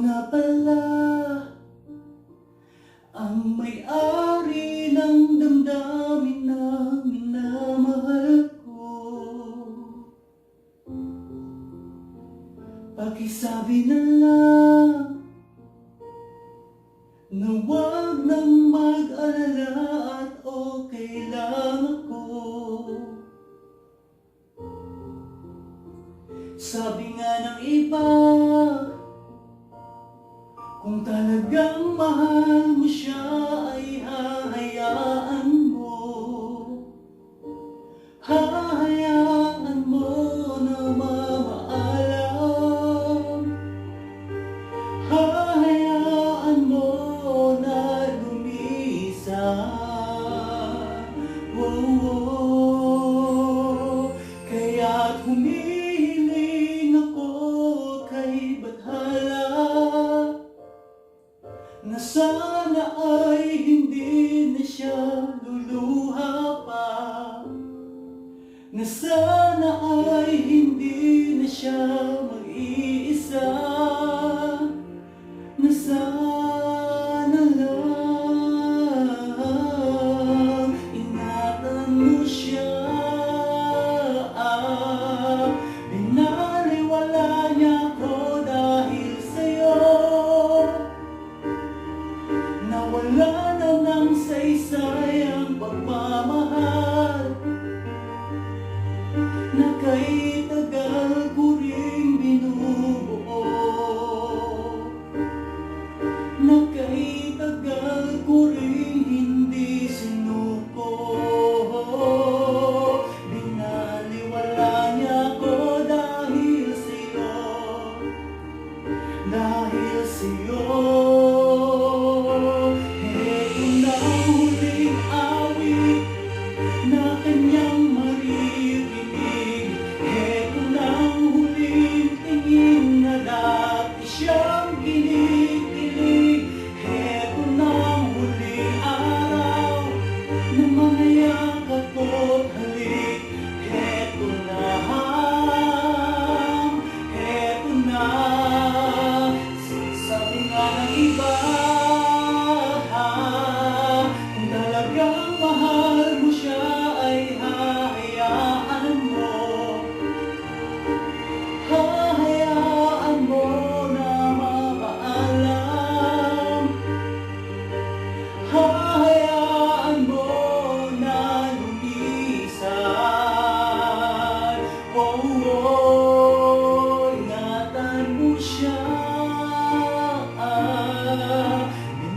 na pala ang may-ari ng damdamin na minamahal ko. Pakisabi na lang na huwag nang mag-alala at okay lang ako. Sabi nga ng iba, kung talagang mahal mo siya ay hahayaan mo. Hahayaan mo na mamaalam. Hahayaan mo na lumisan. Oh, oh. Kaya't humihiling ako kay Bathala na sana ay hindi na siya luluha pa, na sana ay hindi na siya mag-iisa, na sana lang ingatan mo siya. Binaliwala niya ko dahil sa'yo, nawala na ng saysay ang pagmamahal na kay tagal ko ring binubuo, na kay tagal ko ring hindi sinuko. Binaliwala niya ko dahil sa'yo, dahil sa'yo.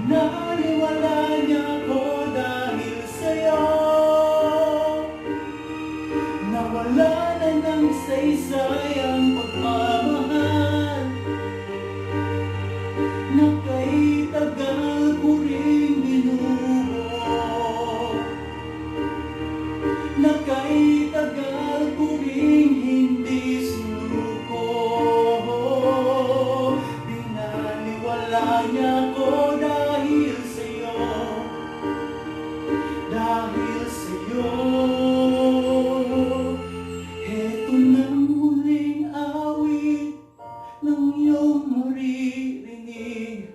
Binaliwala niya ko dahil sa'yo, nawala na ng saysay ang pagmamahal na kay tagal ko ring binubuo, na kay tagal ko ring hindi sinuko. Binaliwala niya ko dahil sa'yo, dahil sa'yo. Heto nang huling awit ng iyong maririnig.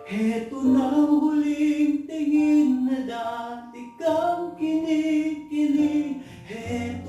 Heto nang huling tingin na dati kang kinikilig. Heto